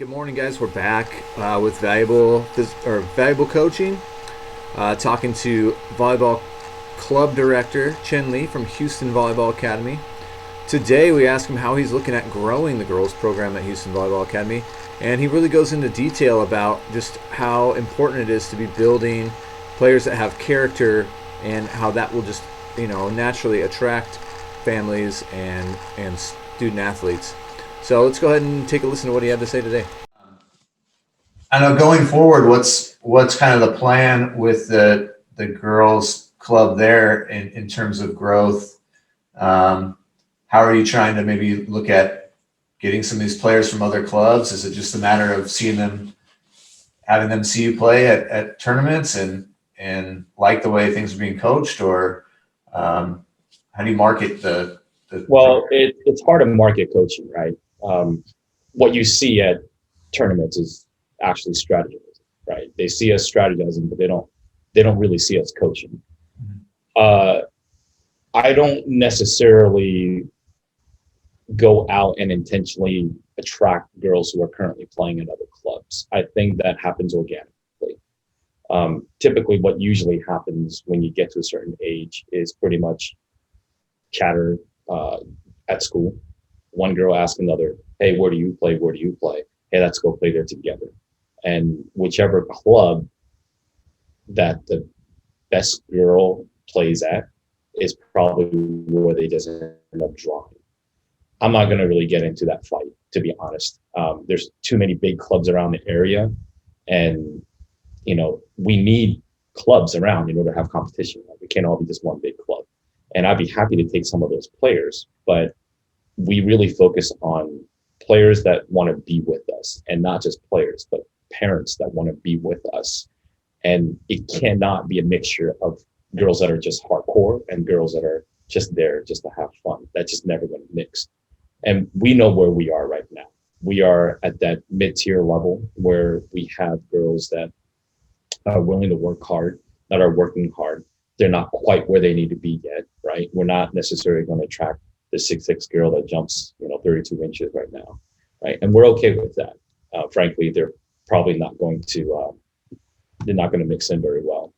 Good morning, guys. We're back with valuable coaching, talking to volleyball club director Chien from Houston Volleyball Academy. Today, we ask him how he's looking at growing the girls program at Houston Volleyball Academy, and he really goes into detail about just how important it is to be building players that have character, and how that will just naturally attract families and student athletes. So let's go ahead and take a listen to what he had to say today. I know going forward, what's kind of the plan with the girls club there in terms of growth? How are you trying to maybe look at getting some of these players from other clubs? Is it just a matter of having them see you play at tournaments and like the way things are being coached, or how do you market the Well, it's hard to market coaching, right? What you see at tournaments is actually strategizing, right? They see us strategizing, but they don't really see us coaching. I don't necessarily go out and intentionally attract girls who are currently playing in other clubs. I think that happens organically. Typically, what usually happens when you get to a certain age is pretty much chatter at school. One girl asks another, "Hey, where do you play? Where do you play? Hey, let's go play there together." And whichever club that the best girl plays at is probably where they just end up dropping. I'm not going to really get into that fight, to be honest. There's too many big clubs around the area, and we need clubs around in order to have competition. We can't all be just one big club. And I'd be happy to take some of those players, but we really focus on players that want to be with us, and not just players, but parents that want to be with us. And it cannot be a mixture of girls that are just hardcore and girls that are just there just to have fun. That's just never going to mix. And we know where we are right now. We are at that mid-tier level where we have girls that are willing to work hard, that are working hard. They're not quite where they need to be yet, right? We're not necessarily going to attract the 6'6" girl that jumps, 32 inches right now, right? And we're okay with that. Frankly, they're probably not going to, they're not going to mix in very well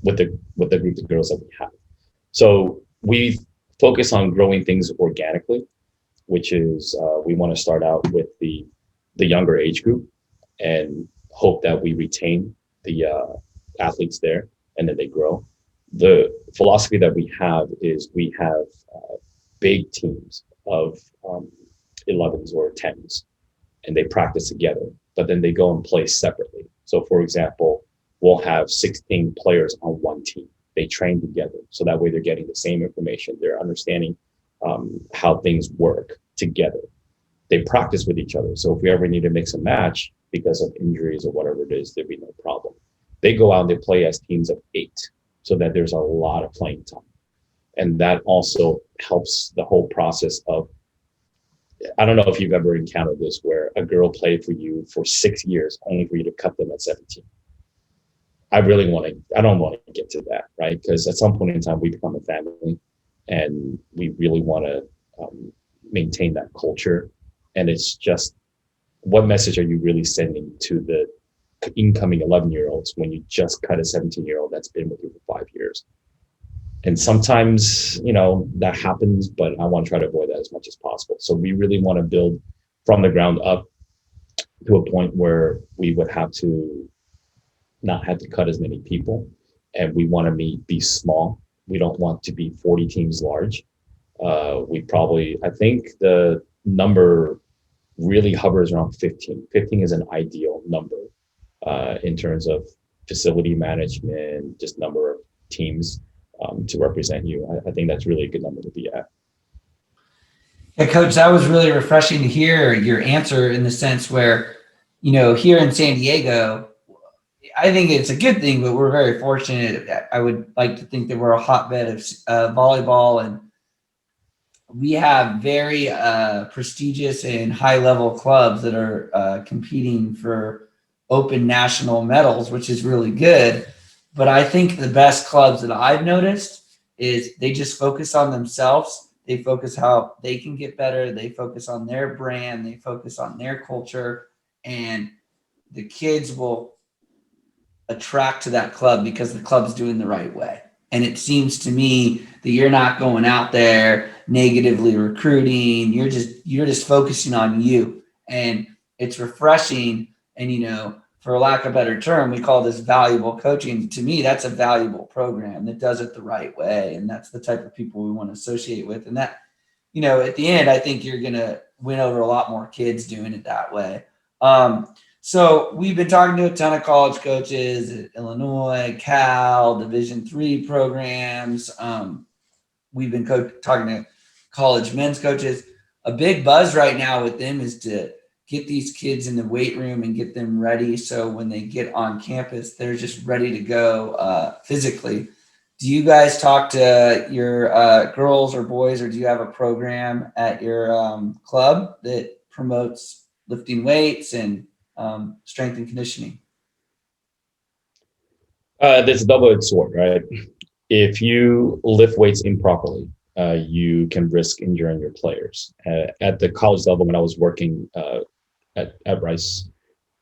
with the group of girls that we have. So we focus on growing things organically, which is we want to start out with the younger age group and hope that we retain the athletes there, and then they grow. The philosophy that we have is we have big teams of 11s or 10s, and they practice together, but then they go and play separately. So for example, we'll have 16 players on one team. They train together, so that way they're getting the same information. They're understanding how things work together. They practice with each other. So if we ever need to mix and match because of injuries or whatever it is, there'd be no problem. They go out and they play as teams of 8, so that there's a lot of playing time. And that also helps the whole process of, I don't know if you've ever encountered this, where a girl played for you for 6 years only for you to cut them at 17. I don't want to get to that, right? Because at some point in time, we become a family, and we really want to maintain that culture. And it's just, what message are you really sending to the incoming 11-year-olds when you just cut a 17-year-old that's been with you for 5 years? And sometimes, that happens, but I want to try to avoid that as much as possible. So we really want to build from the ground up to a point where we would have to not have to cut as many people, and we want to be small. We don't want to be 40 teams large. I think the number really hovers around 15. 15 is an ideal number in terms of facility management, just number of teams to represent you. I think that's really a good number to be at. Yeah, Coach, that was really refreshing to hear your answer, in the sense where, here in San Diego, I think it's a good thing, but we're very fortunate. I would like to think that we're a hotbed of volleyball, and we have very prestigious and high-level clubs that are competing for open national medals, which is really good. But I think the best clubs that I've noticed is they just focus on themselves. They focus how they can get better. They focus on their brand. They focus on their culture, and the kids will attract to that club because the club's doing the right way. And it seems to me that you're not going out there negatively recruiting. You're just focusing on you, and it's refreshing. And for lack of a better term, we call this valuable coaching. To me, that's a valuable program that does it the right way, and that's the type of people we want to associate with. And that, at the end, I think you're gonna win over a lot more kids doing it that way. So we've been talking to a ton of college coaches at Illinois, Cal, Division III programs. We've been talking to college men's coaches. A big buzz right now with them is to get these kids in the weight room and get them ready. So when they get on campus, they're just ready to go physically. Do you guys talk to your girls or boys, or do you have a program at your club that promotes lifting weights and strength and conditioning? There's a double-edged sword, right? If you lift weights improperly, you can risk injuring your players. At the college level, when I was working at Rice,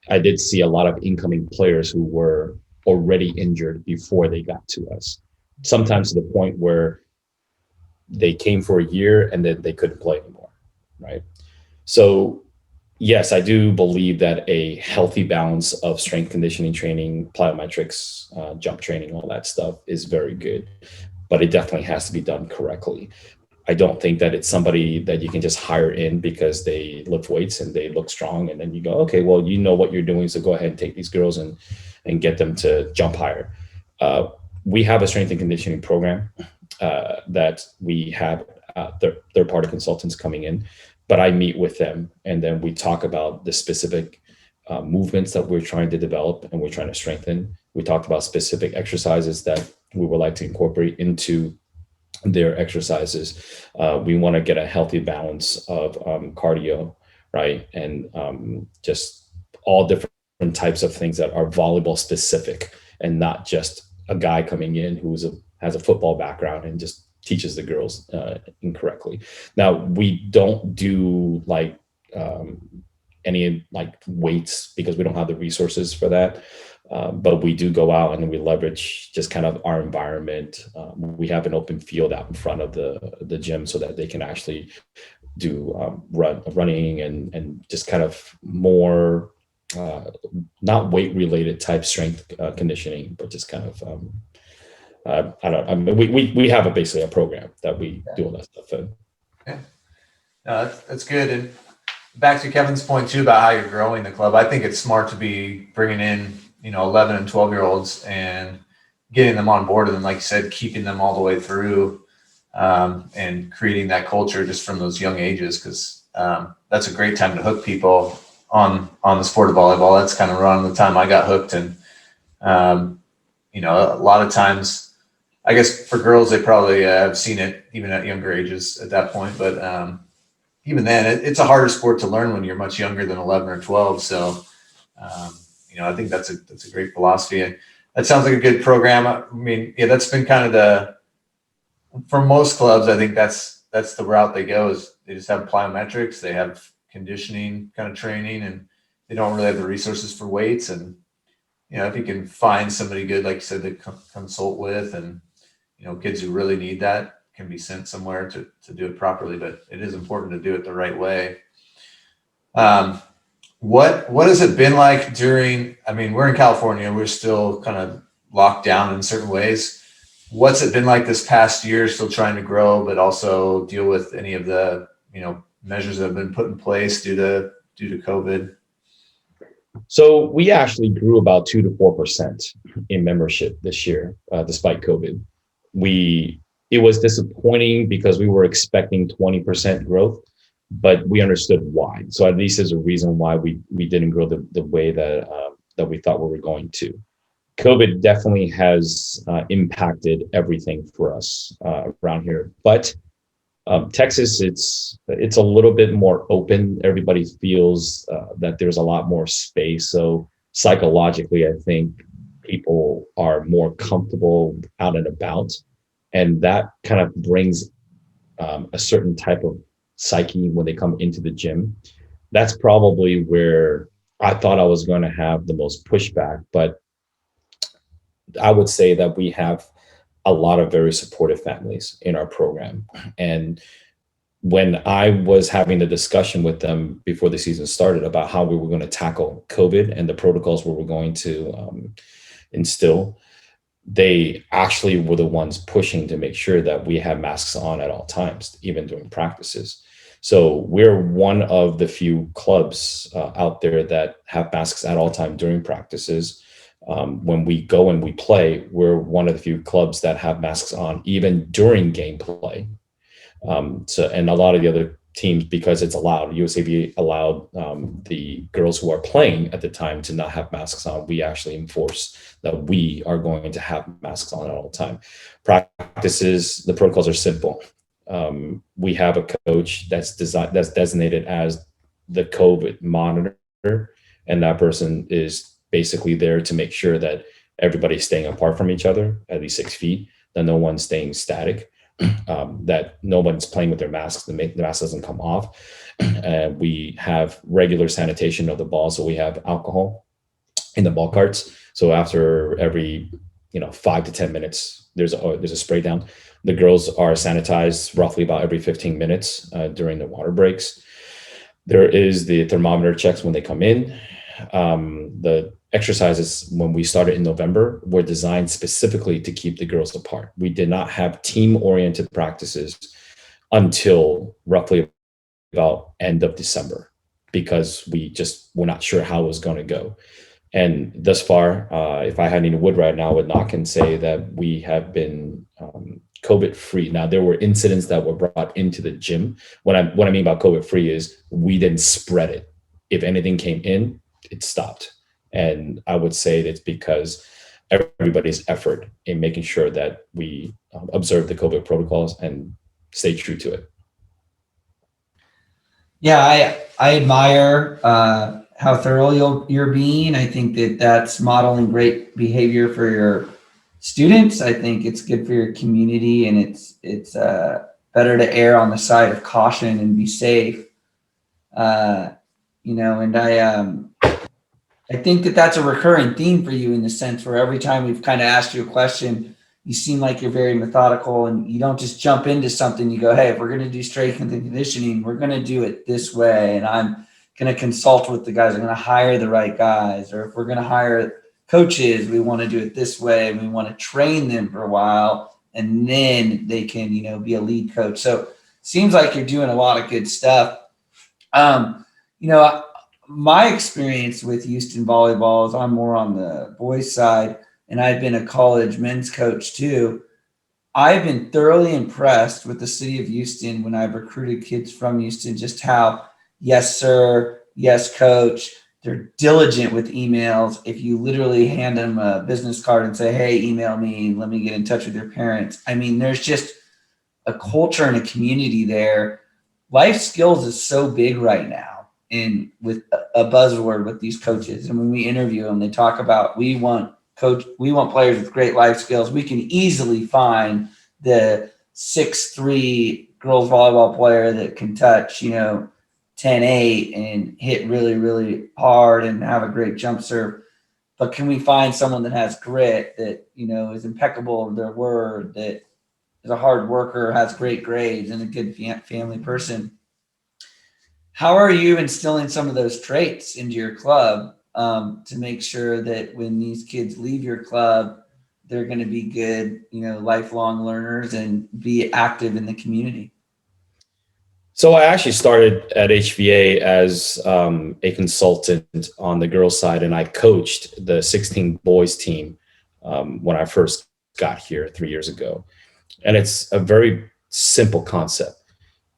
I did see a lot of incoming players who were already injured before they got to us. Sometimes to the point where they came for a year and then they couldn't play anymore, right? So yes, I do believe that a healthy balance of strength conditioning training, plyometrics, jump training, all that stuff is very good, but it definitely has to be done correctly. I don't think that it's somebody that you can just hire in because they lift weights and they look strong. And then you go, okay, well, you know what you're doing. So go ahead and take these girls and get them to jump higher. We have a strength and conditioning program that we have third-party consultants coming in, but I meet with them and then we talk about the specific movements that we're trying to develop and we're trying to strengthen. We talked about specific exercises that we would like to incorporate into their exercises. We want to get a healthy balance of cardio, right? And just all different types of things that are volleyball specific and not just a guy coming in who has a football background and just teaches the girls incorrectly. Now, we don't do any weights because we don't have the resources for that. But we do go out and we leverage just kind of our environment. We have an open field out in front of the gym so that they can actually do running and just kind of more not weight related type strength conditioning, but just kind of we have basically a program that we do all that stuff in. Yeah, no, that's good. And back to Kevin's point too about how you're growing the club, I think it's smart to be bringing in 11 and 12-year-olds and getting them on board, and then, like you said, keeping them all the way through, and creating that culture just from those young ages, because that's a great time to hook people on the sport of volleyball. That's kind of around the time I got hooked, and a lot of times, I guess for girls, they probably have seen it even at younger ages at that point, but even then, it's a harder sport to learn when you're much younger than 11 or 12. So I think that's a great philosophy, and that sounds like a good program. I mean, yeah, that's been kind of for most clubs, I think that's the route they go, is they just have plyometrics, they have conditioning kind of training, and they don't really have the resources for weights. And, if you can find somebody good, like you said, to consult with, and, kids who really need that can be sent somewhere to do it properly, but it is important to do it the right way. What has it been like we're in California, we're still kind of locked down in certain ways. What's it been like this past year, still trying to grow, but also deal with any of the, measures that have been put in place due to COVID? So we actually grew about 2 to 4% in membership this year, despite COVID. It was disappointing because we were expecting 20% growth, but we understood why. So at least there's a reason why we didn't grow the way that we thought we were going to. COVID definitely has impacted everything for us around here. But Texas, it's a little bit more open. Everybody feels that there's a lot more space. So psychologically, I think people are more comfortable out and about. And that kind of brings a certain type of psyche when they come into the gym. That's probably where I thought I was going to have the most pushback, but I would say that we have a lot of very supportive families in our program. And when I was having the discussion with them before the season started about how we were going to tackle COVID and the protocols we were going to instill, they actually were the ones pushing to make sure that we have masks on at all times, even during practices. So we're one of the few clubs out there that have masks at all time during practices. When we go and we play, we're one of the few clubs that have masks on even during gameplay. And a lot of the other teams, because it's allowed, USAB allowed the girls who are playing at the time to not have masks on. We actually enforce that we are going to have masks on at all time. Practices, the protocols are simple. We have a coach that's designated as the COVID monitor, and that person is basically there to make sure that everybody's staying apart from each other, at least 6 feet, that no one's staying static, that nobody's playing with their masks, the mask doesn't come off. We have regular sanitation of the ball, so we have alcohol in the ball carts. So after every 5 to 10 minutes, there's a spray down. The girls are sanitized roughly about every 15 minutes during the water breaks. There is the thermometer checks when they come in. The exercises, when we started in November, were designed specifically to keep the girls apart. We did not have team-oriented practices until roughly about end of December, because we just were not sure how it was going to go. And thus far, if I had any wood right now, I would knock and say that we have been COVID free. Now, there were incidents that were brought into the gym. What I mean by COVID free is we didn't spread it. If anything came in, it stopped. And I would say that's because everybody's effort in making sure that we observe the COVID protocols and stay true to it. Yeah, I admire how thorough you're being. I think that that's modeling great behavior for your students. I think it's good for your community, and it's better to err on the side of caution and be safe. And I think that that's a recurring theme for you, in the sense where every time we've kind of asked you a question, you seem like you're very methodical, and you don't just jump into something. You go, hey, if we're going to do strength and conditioning, we're going to do it this way. And I'm going to consult with the guys. I'm going to hire the right guys. Or if we're going to hire coaches, we want to do it this way. And we want to train them for a while, and then they can, be a lead coach. So it seems like you're doing a lot of good stuff. My experience with Houston volleyball is I'm more on the boys side, and I've been a college men's coach too. I've been thoroughly impressed with the city of Houston when I've recruited kids from Houston, just how, yes, sir, yes, coach, they're diligent with emails. If you literally hand them a business card and say, hey, email me, let me get in touch with your parents. I mean, there's just a culture and a community there. Life skills is so big right now. And with a buzzword with these coaches, and when we interview them, they talk about we want players with great life skills. We can easily find the 6'3" girls volleyball player that can touch 10-8 and hit really, really hard and have a great jump serve. But can we find someone that has grit, that is impeccable in their word, that is a hard worker, has great grades, and a good family person? How are you instilling some of those traits into your club to make sure that when these kids leave your club, they're going to be good, lifelong learners and be active in the community? So I actually started at HVA as a consultant on the girls' side, and I coached the 16 boys team when I first got here 3 years ago. And it's a very simple concept.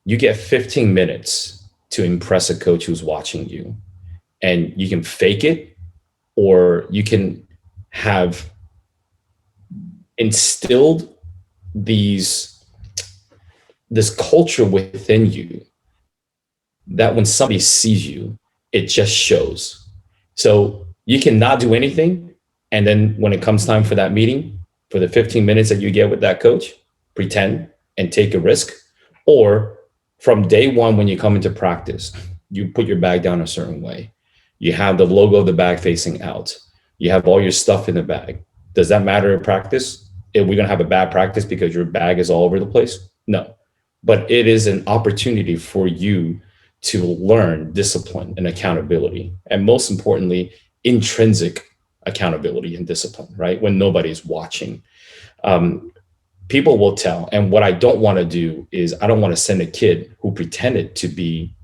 You get 15 minutes to impress a coach who's watching you, and you can fake it, or you can have instilled this culture within you that when somebody sees you, it just shows. So you cannot do anything, and then when it comes time for that meeting, for the 15 minutes that you get with that coach, pretend and take a risk, Or from day one, when you come into practice, you put your bag down a certain way. You have the logo of the bag facing out. You have all your stuff in the bag. Does that matter in practice? Are we going to have a bad practice because your bag is all over the place? No. But it is an opportunity for you to learn discipline and accountability. And most importantly, intrinsic accountability and discipline, right? When nobody's watching. People will tell. And what I don't want to do is I don't want to send a kid who pretended to be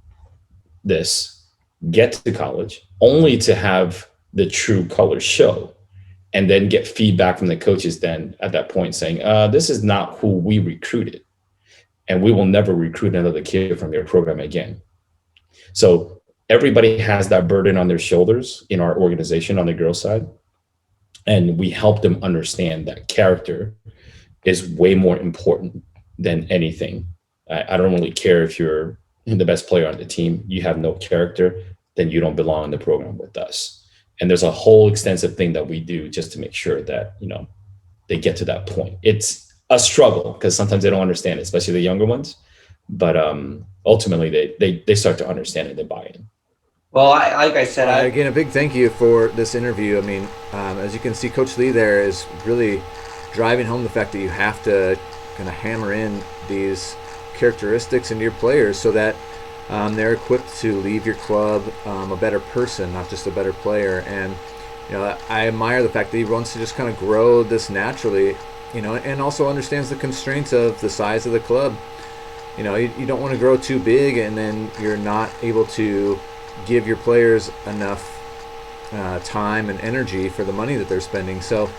this, get to college, only to have the true colors show, and then get feedback from the coaches then at that point saying, this is not who we recruited. And we will never recruit another kid from your program again. So everybody has that burden on their shoulders in our organization on the girls' side. And we help them understand that character is way more important than anything. I don't really care if you're the best player on the team. You have no character, then you don't belong in the program with us. And there's a whole extensive thing that we do just to make sure that, you know, they get to that point. It's a struggle because sometimes they don't understand it, especially the younger ones. But ultimately, they start to understand it, they buy in. Well, like I said, again, a big thank you for this interview. I mean, as you can see, Coach Lee there is really driving home the fact that you have to kind of hammer in these characteristics into your players so that they're equipped to leave your club a better person, not just a better player. And you know, I admire the fact that he wants to just kind of grow this naturally, you know, and also understands the constraints of the size of the club. You know, you don't want to grow too big and then you're not able to give your players enough time and energy for the money that they're spending. So,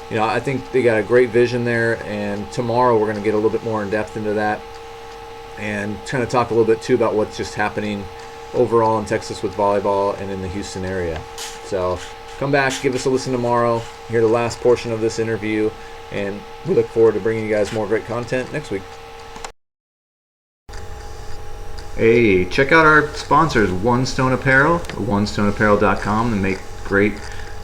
you know, I think they got a great vision there, and tomorrow we're going to get a little bit more in depth into that and kind of talk a little bit too about what's just happening overall in Texas with volleyball and in the Houston area. So come back, give us a listen tomorrow, hear the last portion of this interview, and we look forward to bringing you guys more great content next week. Hey, check out our sponsors, One Stone Apparel, onestoneapparel.com. They make great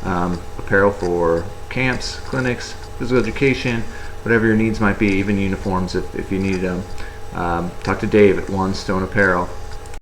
apparel for camps, clinics, physical education, whatever your needs might be, even uniforms if you need them. Talk to Dave at One Stone Apparel.